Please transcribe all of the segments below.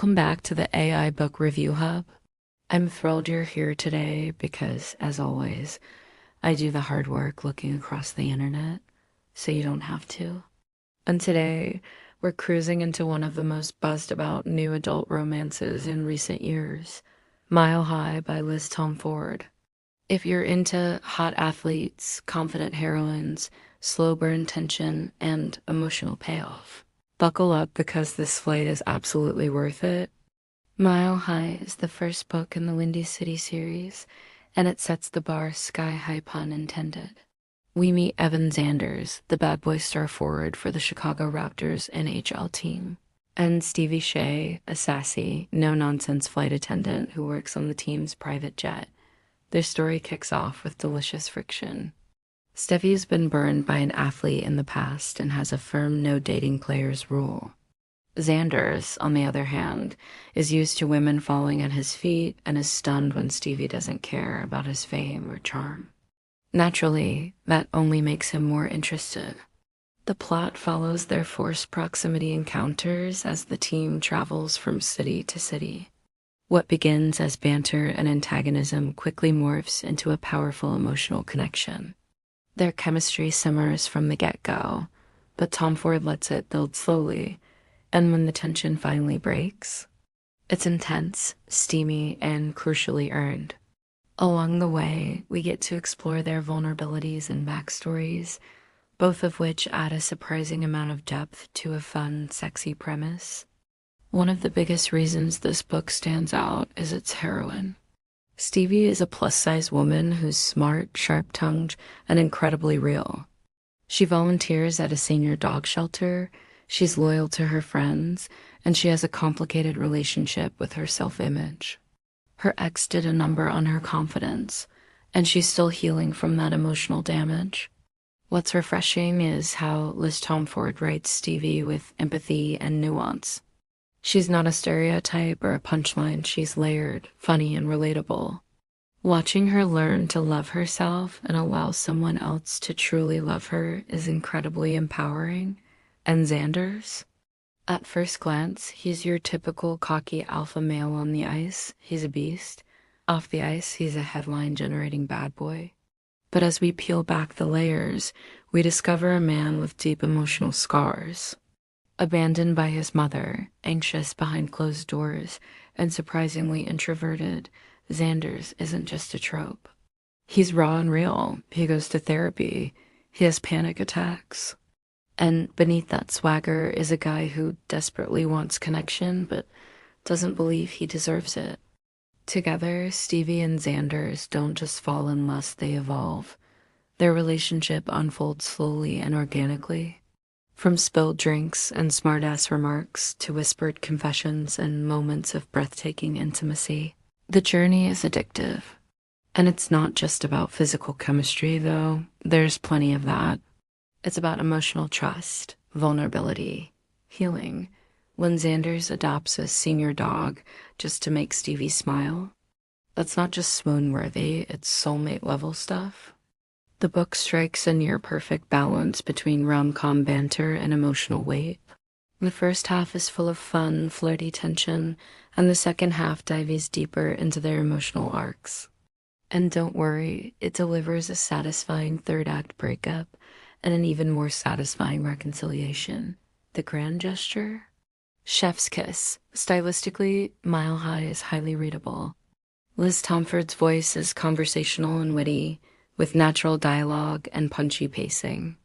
Welcome back to the AI Book Review Hub. I'm thrilled you're here today because, as always, I do the hard work looking across the internet, so you don't have to. And today, we're cruising into one of the most buzzed about new adult romances in recent years, Mile High by Liz Tomforde. If you're into hot athletes, confident heroines, slow burn tension, and emotional payoff, buckle up because this flight is absolutely worth it. Mile High is the first book in the Windy City series, and it sets the bar sky high, pun intended. We meet Evan Zanders, the bad boy star forward for the Chicago Raptors NHL team, and Stevie Shea, a sassy, no-nonsense flight attendant who works on the team's private jet. Their story kicks off with delicious friction. Stevie's been burned by an athlete in the past and has a firm no dating players rule. Xanders, on the other hand, is used to women falling at his feet and is stunned when Stevie doesn't care about his fame or charm. Naturally, that only makes him more interested. The plot follows their forced proximity encounters as the team travels from city to city. What begins as banter and antagonism quickly morphs into a powerful emotional connection. Their chemistry simmers from the get-go, but Tomforde lets it build slowly, and when the tension finally breaks, it's intense, steamy, and crucially earned. Along the way, we get to explore their vulnerabilities and backstories, both of which add a surprising amount of depth to a fun, sexy premise. One of the biggest reasons this book stands out is its heroine. Stevie is a plus-size woman who's smart, sharp-tongued, and incredibly real. She volunteers at a senior dog shelter, she's loyal to her friends, and she has a complicated relationship with her self-image. Her ex did a number on her confidence, and she's still healing from that emotional damage. What's refreshing is how Liz Tomforde writes Stevie with empathy and nuance. She's not a stereotype or a punchline, she's layered, funny, and relatable. Watching her learn to love herself and allow someone else to truly love her is incredibly empowering. And Xanders? At first glance, he's your typical cocky alpha male on the ice. He's a beast. Off the ice, he's a headline-generating bad boy. But as we peel back the layers, we discover a man with deep emotional scars. Abandoned by his mother, anxious behind closed doors, and surprisingly introverted, Xanders isn't just a trope. He's raw and real. He goes to therapy. He has panic attacks. And beneath that swagger is a guy who desperately wants connection, but doesn't believe he deserves it. Together, Stevie and Xanders don't just fall in lust, they evolve. Their relationship unfolds slowly and organically. From spilled drinks and smart-ass remarks to whispered confessions and moments of breathtaking intimacy. The journey is addictive. And it's not just about physical chemistry, though. There's plenty of that. It's about emotional trust, vulnerability, healing. When Xanders adopts a senior dog just to make Stevie smile, that's not just swoon-worthy, it's soulmate-level stuff. The book strikes a near-perfect balance between rom-com banter and emotional weight. The first half is full of fun, flirty tension, and the second half dives deeper into their emotional arcs. And don't worry, it delivers a satisfying third-act breakup and an even more satisfying reconciliation. The grand gesture? Chef's kiss. Stylistically, Mile High is highly readable. Liz Tomforde's voice is conversational and witty, with natural dialogue and punchy pacing.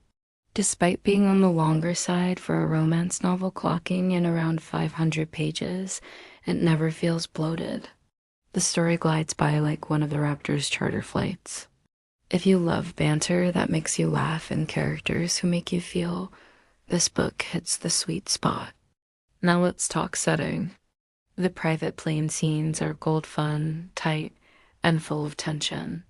Despite being on the longer side for a romance novel clocking in around 500 pages, it never feels bloated. The story glides by like one of the Raptors' charter flights. If you love banter that makes you laugh and characters who make you feel, this book hits the sweet spot. Now let's talk setting. The private plane scenes are gold fun, tight, and full of tension.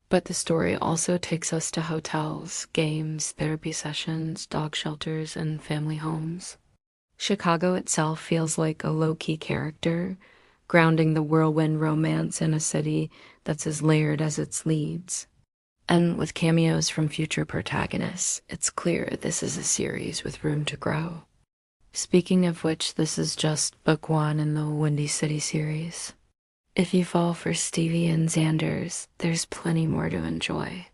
But the story also takes us to hotels, games, therapy sessions, dog shelters, and family homes. Chicago itself feels like a low-key character, grounding the whirlwind romance in a city that's as layered as its leads. And with cameos from future protagonists, it's clear this is a series with room to grow. Speaking of which, this is just book one in the Windy City series. If you fall for Stevie and Xander's, there's plenty more to enjoy.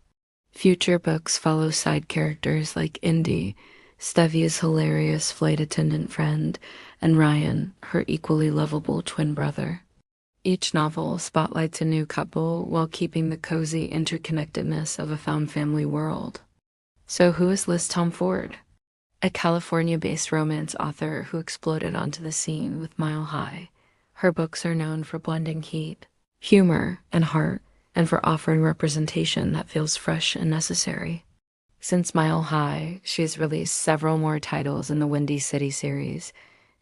Future books follow side characters like Indy, Stevie's hilarious flight attendant friend, and Ryan, her equally lovable twin brother. Each novel spotlights a new couple while keeping the cozy interconnectedness of a found family world. So who is Liz Tomforde? A California-based romance author who exploded onto the scene with Mile High. Her books are known for blending heat, humor, and heart, and for offering representation that feels fresh and necessary. Since Mile High, she has released several more titles in the Windy City series,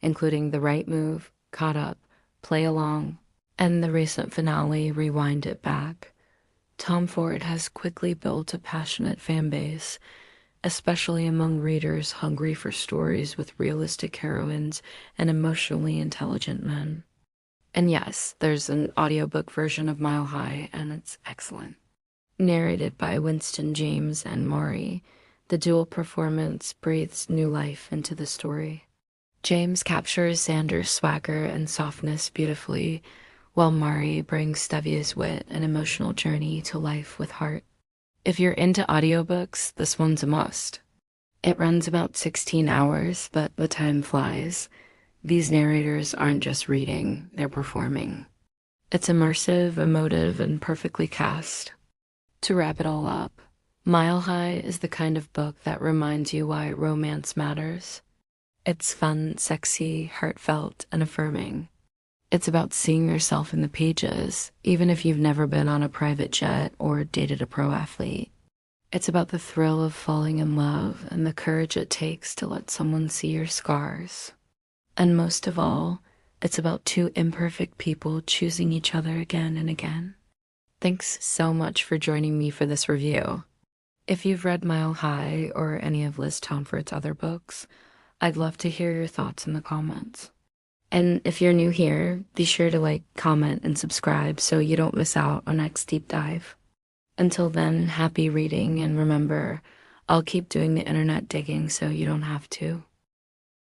including The Right Move, Caught Up, Play Along, and the recent finale, Rewind It Back. Tomforde has quickly built a passionate fan base, especially among readers hungry for stories with realistic heroines and emotionally intelligent men. And yes, there's an audiobook version of Mile High, and it's excellent. Narrated by Winston James and Maury, the dual performance breathes new life into the story. James captures Xander's swagger and softness beautifully, while Maury brings Stevie's wit and emotional journey to life with heart. If you're into audiobooks, this one's a must. It runs about 16 hours, but the time flies. These narrators aren't just reading, they're performing. It's immersive, emotive, and perfectly cast. To wrap it all up, Mile High is the kind of book that reminds you why romance matters. It's fun, sexy, heartfelt, and affirming. It's about seeing yourself in the pages, even if you've never been on a private jet or dated a pro athlete. It's about the thrill of falling in love and the courage it takes to let someone see your scars. And most of all, it's about two imperfect people choosing each other again and again. Thanks so much for joining me for this review. If you've read Mile High or any of Liz Tomforde's other books, I'd love to hear your thoughts in the comments. And if you're new here, be sure to like, comment, and subscribe so you don't miss out on next deep dive. Until then, happy reading, and remember, I'll keep doing the internet digging so you don't have to.